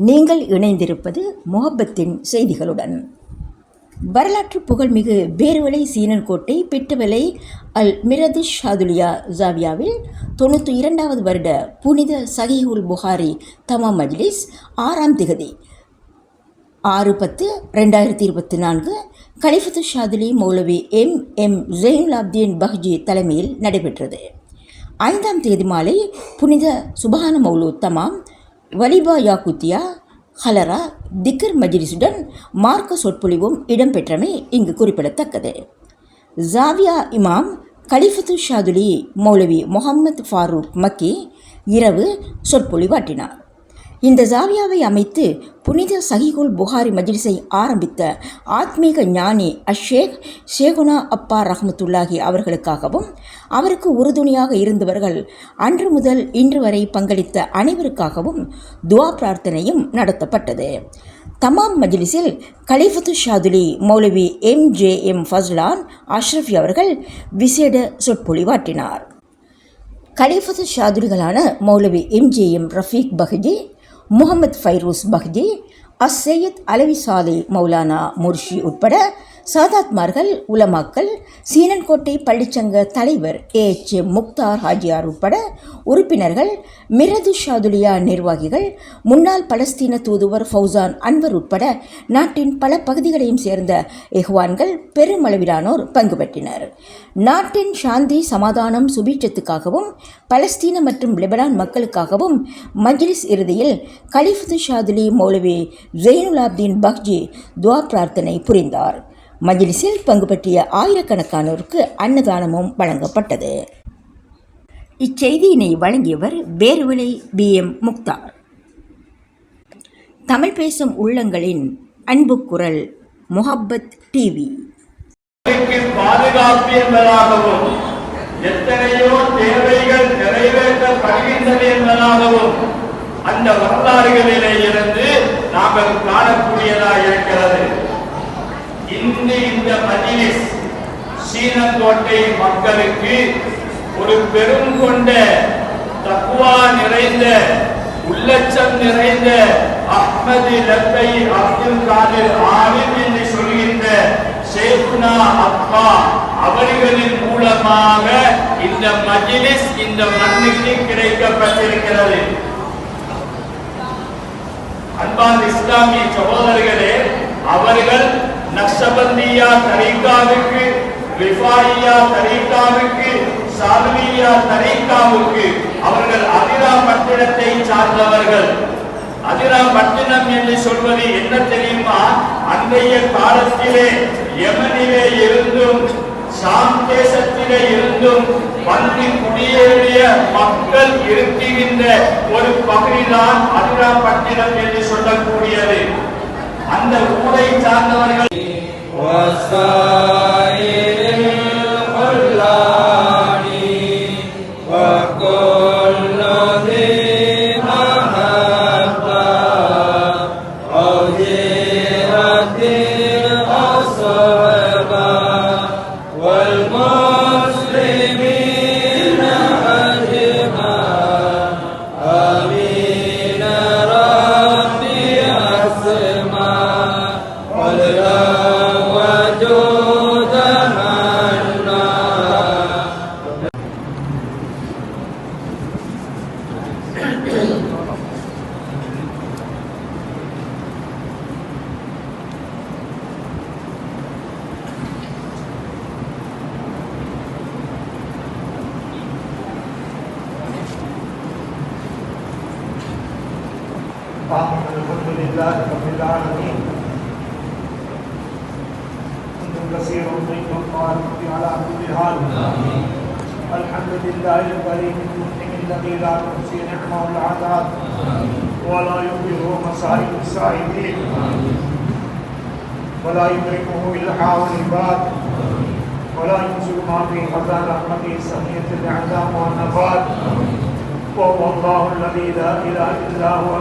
நீங்கள் இணைந்திருப்பது முஹப்பத்தின் செய்திகளுடன். வரலாற்று புகழ்மிகு பேருவளை சீனன்கோட்டை பிட்டுவலை அல் மிரது ஷாதுலியா ஜாவியாவில் 92வது வருட புனித சஹீஹுல் புகாரி தமாம் மஜ்லிஸ் 6ஆம் திகதி 6/10/2024 கலிஃபத்து ஷாதுலி மௌலவி எம் ஜெயினுலாப்தீன் பஹ்ஜி தலைமையில் நடைபெற்றது. 5ஆம் தேதி மாலை புனித சுபஹான மௌலூத் தமாம் வலிபா யாக்குத்தியா ஹலரா திக்கர் மஜ்லிஸுடன் மார்க்க சொற்பொழிவும் இடம்பெற்றமை இங்கு குறிப்பிடத்தக்கது. ஜாவியா இமாம் கலிஃபத்து ஷாதுலி மௌலவி முஹம்மது ஃபாரூக் மக்கி இரவு சொற்பொழிவாற்றினார். இந்த ஜாவியாவை அமைத்து புனித சஹீஹுல் புகாரி மஜ்லிஸை ஆரம்பித்த ஆத்மீக ஞானி ஷேகுனா அப்பா ரஹ்மத்துல்லாஹி அவர்களுக்காகவும் அவருக்கு உறுதுணையாக இருந்தவர்கள் அன்று முதல் இன்று வரை பங்களித்த அனைவருக்காகவும் துவா பிரார்த்தனையும் நடத்தப்பட்டது. தமாம் மஜ்லிஸில் கலிஃபத்து ஷாதுலி மௌலவி எம் ஃபஸ்லான் அஷ்ரஃபி அவர்கள் விசேட சொற்பொழிவாற்றினார். கலிஃபத்து ஷாதுலிகளான மௌலவி எம் ரஃபீக் பஹ்ஜி, முகமது ஃபைரூஸ் பஹ்ஜி, அஸ்ஸையத் அலவி சாலே மௌலானா முர்ஷி உட்பட சாதாத்மார்கள், உலமாக்கள், சீனன்கோட்டை பள்ளிச்சங்க தலைவர் முக்தார் ஹாஜியார் உட்பட உறுப்பினர்கள், மிரது ஷாதுலியா நிர்வாகிகள், முன்னாள் பலஸ்தீன தூதுவர் ஃபௌசான் அன்வர் உட்பட நாட்டின் பல பகுதிகளையும் சேர்ந்த இஹ்வான்கள் பெருமளவிலானோர் பங்கு பெற்றனர். நாட்டின் சாந்தி, சமாதானம், சுபீட்சத்துக்காகவும் பலஸ்தீன மற்றும் லெபனான் மக்களுக்காகவும் மஜ்லிஸ் இறுதியில் கலிஃபத்து ஷாதுலி மௌலவி ஜெயினுலாப்தீன் பஹ்ஜி துவா பிரார்த்தனை புரிந்தார். மஜ்லிஸில் பங்கு பற்றிய ஆயிரக்கணக்கானோருக்கு அன்னதானமும் வழங்கப்பட்டது. இச்செய்தியினை வழங்கியவர் பேருவளை முக்தார். தமிழ் பேசும் உள்ளங்களின் அன்பு குரல் முஹப்பத் டிவி. பாதுகாப்பு என்பதாகவும் எத்தனையோ தேவைகள் நிறைவேற்றப்படுகின்றன என்பதாகவும் அந்த வரலாறுகளிலே இருந்து நாங்கள் காணக்கூடியதாக இருக்கிறது. இன்று இந்த மஜ்லிஸ் சீனன்கோட்டை மக்களுக்கு ஒரு பெரும் கொண்ட தக்வா நிறைந்த உள்ளச்சம் நிறைந்த அஹ்மது லப்பை அப்துல் காதிர் ஆலிம் என்று சொல்கின்ற ஷேகுனா அப்பா அவர்களின் மூலமாக இந்த மஜ்லிஸ் இந்த மண்ணுக்கு கிடைக்கப்பட்டிருக்கிறது. அன்பான இஸ்லாமிய சகோதரர்களே, அவர்கள் நக்ஷபந்தியா தரீகாவுக்கு, ரிஃபாயியா தரீகாவுக்கு, சாதுலியா தரீகாவுக்கு அவர்கள் அதிராம்பட்டினத்தை சார்ந்தவர்கள். அதிராம்பட்டினம் என்று சொல்வது என்ன தெரியுமா? அன்றைய காலத்திலே யமனிலே இருந்தும் ஷாம் தேசத்திலே இருந்தும் வந்து குடியேறிய மக்கள் இருக்குகின்ற ஒரு பகுதிதான் அதிராம்பட்டினம் என்று சொல்லக்கூடியது. அந்த ஊரை சார்ந்தவர்கள் الحمد لله رب العالمين. حمد كثير طيب الطاهر على كل حال. الحمد لله الكريم المنعم الذي لا تحصي نعمه العذاب ولا يبلغ مصائب السائلين ولا يدركه الحاء العباد ولا ينزل ما في خزان رحمته سمية الاعلام والنفاد. وهو الله الذي لا اله الا هو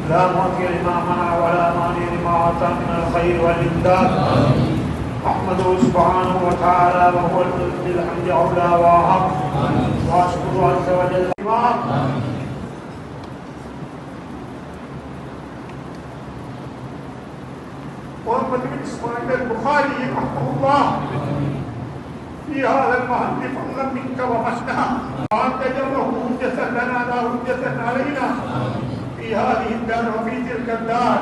لا معطي لما منع ولا مانع لما اعطى من الخير والامداد. احمده سبحانه وتعالى وهو بالحمد اولى واحق واشكر عز وجل محمد بن اسماعيل البخاري رحمه الله في هذا المحل فضلا منك ومنا وأن تجره حجة لنا لا حجة علينا في هذه الدار وفي تلك الدار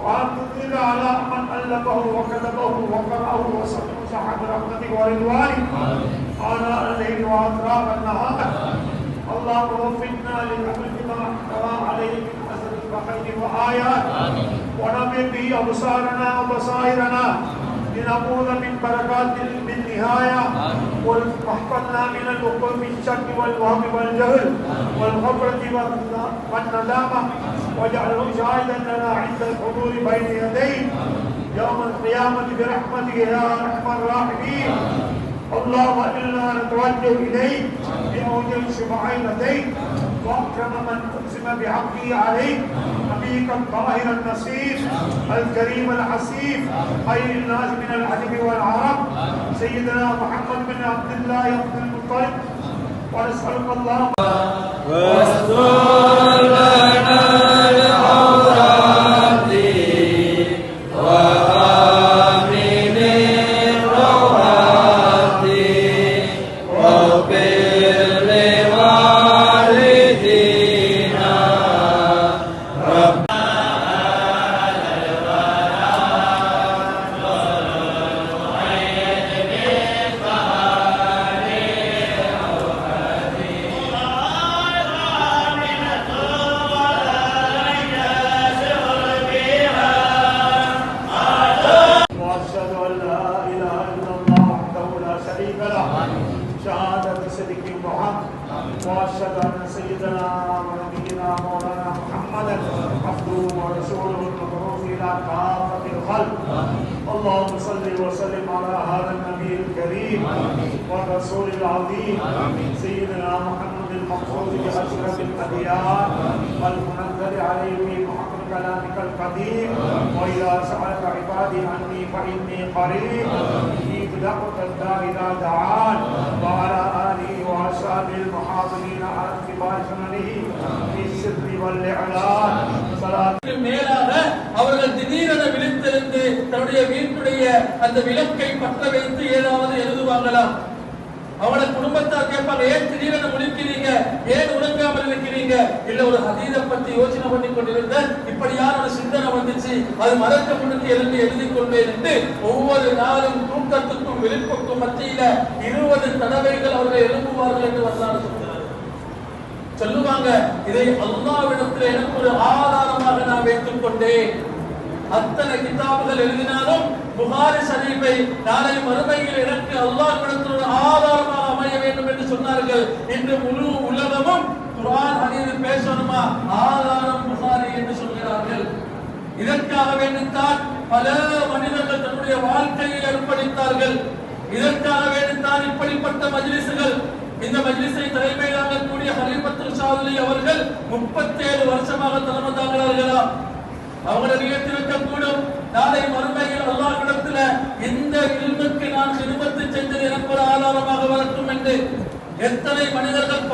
وأن تطل على من ألفه وكتبه وقرأه وصح برحمتك ورضوانك آناء الليل وأطراف النهار. اللهم وفقنا لكل ما احتوى عليه من حسن وخير وآيات ونبر به أبصارنا وبصائرنا لنموذ من بركات بالنهاية واحفظنا من الوقوع من الشك والوهم والجهل والغفلة والندامة واجعله شاهدا لنا عند الحضور بين يديك يوم القيامة برحمتك يا أرحم الراحمين. اللهم إنا نتوجه إليك بأوجه شفاعتيك وأكرم من أقسم بحقه عليك نبيك الطاهر النصير الكريم الحسيب خير الناس من العجم والعرب سيدنا محمد بن عبد الله بن المطلب ونسألك اللهم واستر لنا العورات وآمن الروعات واغفر لوالدينا ربنا على وأشهد أن لا إله إلا الله وحده لا شريك له شهادة صدق وحق وأشهد أن سيدنا ونبينا مولانا محمدا عبده ورسوله المبعوث إلى كافة الخلق. اللهم صل وسلم على هذا النبي الكريم والرسول العظيم سيدنا محمد المقصود بأشرف الأديان المنزل عليه في محكم كلامك القديم. وإذا سألك عبادي عني فإني قريب أجيب دعوة الداع إذا دعان. وعلى آله وأصحابه المحافظين على اتباع سننه في السر والإعلان صلاة மேலாக அவர்கள் திடீரென விழித்தெழுந்து தன்னுடைய வீட்டுடைய அந்த விளக்கை பற்ற வைத்து ஏதாவது எழுதுவாங்களாம். அவங்கள குடும்பத்தார் கேட்பாங்க, ஏன் திடீரென முழிக்கிறீங்க, ஏன் உறங்காமல் இருக்கிறீங்க? இல்ல ஒரு ஹதீஸை பத்தி யோசனை பண்ணி கொண்டிருந்த இப்படியான ஒரு சிந்தனை வந்துச்சு, அது மறக்க முன்னுக்கு எழுதிக் கொள்வேன் என்று ஒவ்வொரு நாளும் தூக்கத்துக்கும் விழிப்புக்கும் மத்தியில 20 தடவைகள் அவர்கள் எழுப்புவார்கள் என்று வரலாறு சொல்லுவாங்க. இதை அல்லாஹ்விடத்தில் எனக்கு ஒரு ஆதாரமாக நான் வைத்துக் கொண்டேன். அத்தனை கிதாபுகள் எழுதினாலும் புகாரி ஷரீஃபை நாளை மறுமையில் எனக்கு அல்லாஹ்விடத்தில் ஒரு ஆதாரமாக அமைய வேண்டும் என்று சொன்னார்கள். இன்று முழு உலகமும் குர்ஆன் ஹதீஸ் பேசணுமா, ஆதாரம் புகாரி என்று சொல்கிறார்கள். இதற்காக வேண்டித்தான் பல மனிதர்கள் தன்னுடைய வாழ்க்கையை அர்ப்பணித்தார்கள். இதற்காக வேண்டித்தான் இப்படிப்பட்ட மஜ்லிஸ்கள். இந்த மஜ்லிஸை தலைமை தாங்கக்கூடிய ஹலீஃபத்துல் ஷாதுலி அவர்கள் 37 வருஷமாக தலைமை தாங்குகிறார்களா? அவங்கள நியத்திருக்கக்கூடும் நாளை மறுமையில் அல்லாஹ்விடத்தில் இந்த இல்முக்கு நான் ஹிதமத் செஞ்சது எனக்கு ஒரு ஆதாரமாக வரட்டும் என்று எத்தனை மனிதர்கள்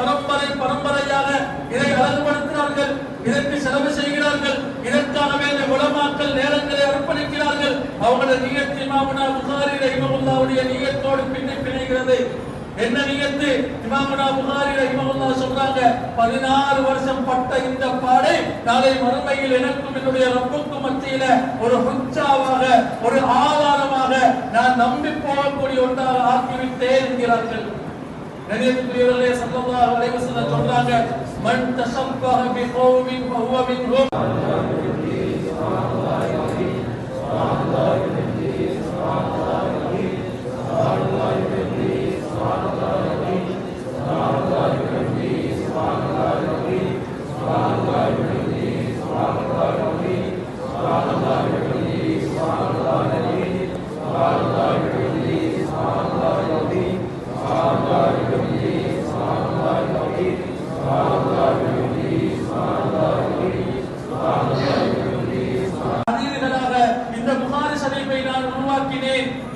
பரம்பரையாக இதை அழகுபடுத்துகிறார்கள், இதற்கு செலவு செய்கிறார்கள். இதற்காக வேண்டிய உலமாக்கள் நேரங்களை அர்ப்பணிக்கிறார்கள். அவங்களோட நியத் இமாமுனா புகாரி ரஹிமஹுல்லாஹ்வுடைய நியத்தோடு பிணைகிறது. என்ன நியத்து? இமாமுனா புகாரி ரஹிமஹுல்லாஹ் சொல்றாங்க, 16 வருஷம் பட்ட இந்த பாடை நாளை மறுமையில் எனக்கும் என்னுடைய ரப்புக்கும் மத்தியில ஒரு ஹுஜ்ஜாவாக, ஒரு ஆதாரமாக நான் நம்பி போகக்கூடிய ஒன்றாக ஆக்கிவிட்டேன் என்கிறார்கள். நபியர்களே ஸல்லல்லாஹு அலைஹி வஸல்லம் சொல்றாங்க, மன் தஷப்பஹ பிகௌமின் ஃபஹுவ மின்ஹும்.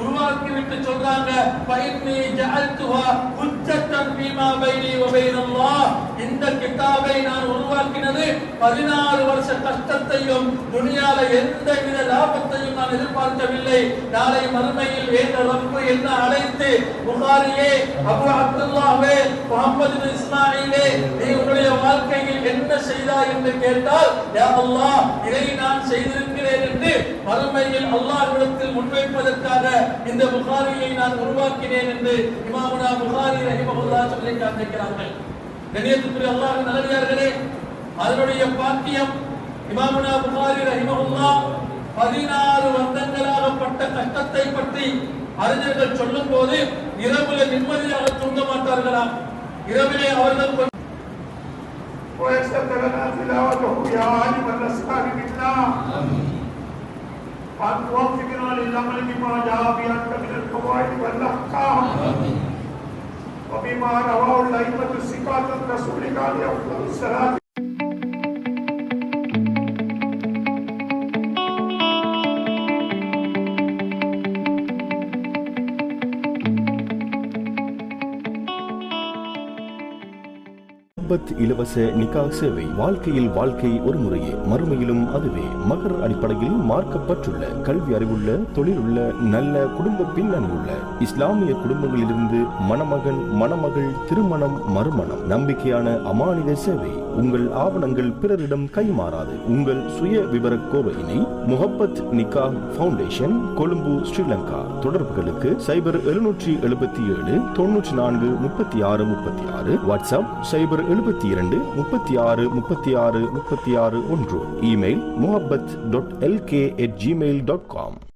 உருவாக்கிவிட்டு சொல்றாங்க, ஃபைன்னி ஜஅல்துஹா ஹுஜ்ஜத்தன் ஃபீமா பைனி வ பைனல்லாஹ். இந்த கிதாபை நான் உருவாக்கினது 16 வருஷ கஷ்டத்தையும் துனியால எந்தவித லாபத்தையும் நான் எதிர்பார்க்கவில்லை. நாளை மறுமையில் என்ற ரப்பு என்ன அழைத்து, புகாரியே, அபு அப்துல்லாஹ்வே, முஹம்மது பின் இஸ்மாயிலே, நீ உன்னுடைய வாழ்க்கையில் என்ன செய்தாய் என்று கேட்டால், யா அல்லாஹ், இதை நான் செய்திருக்கிறேன் என்று மறுமையில் அல்லாஹ்விடத்தில் முன்வைப்பதற்காக இந்த புகாரியை நான் உருவாக்கினேன் என்று இமாமுனா புகாரி ரஹிமஹுல்லாஹ் சொல்லி காண்பிக்கிறார்கள். கண்ணியத்துக்குரிய அல்லாஹ்வின் நல்லடியார்களே, அதனுடைய பாக்கியம் இமாமுனா புகாரி ரஹிமஹுல்லாஹ் 16 வருடங்களாக பட்ட கஷ்டத்தை பற்றி அறிஞர்கள் சொல்லும் போது இரவுல நிம்மதியாக தூங்க மாட்டார்களாம். இரவிலே அவர்கள் ويستغفرنا تلاوته يا عالم الاسرار منا ان توفقنا للعمل بما جاء به من القواعد والاحكام وبما رواه الائمه الثقات عن رسولك عليه افضل الصلاه. இலவச நிக்காஹ் சேவை. வாழ்க்கையில் வாழ்க்கை ஒரு முறையே, மறுமையிலும் அதுவே. மகர் அடிப்படையில் மார்க்கப்பட்டுள்ள, கல்வி அறிவுள்ள, தொழில் உள்ள, நல்ல குடும்ப பின்னணி உள்ள இஸ்லாமிய குடும்பங்களிலிருந்து மணமகன் மணமகள் திருமணம் மறுமணம் நம்பிக்கையான அமானித சேவை. உங்கள் ஆவணங்கள் பிறரிடம் கைமாறாது. உங்கள் சுய விவர கோவையினை முஹப்பத் நிக்காஹ் ஃபவுண்டேஷன், கொழும்பு, ஸ்ரீலங்கா. தொடர்புகளுக்கு 0777 94 36 36, வாட்ஸ்அப் 072 36 36 36 1, இமெயில் muhabbat.lk@gmail.com.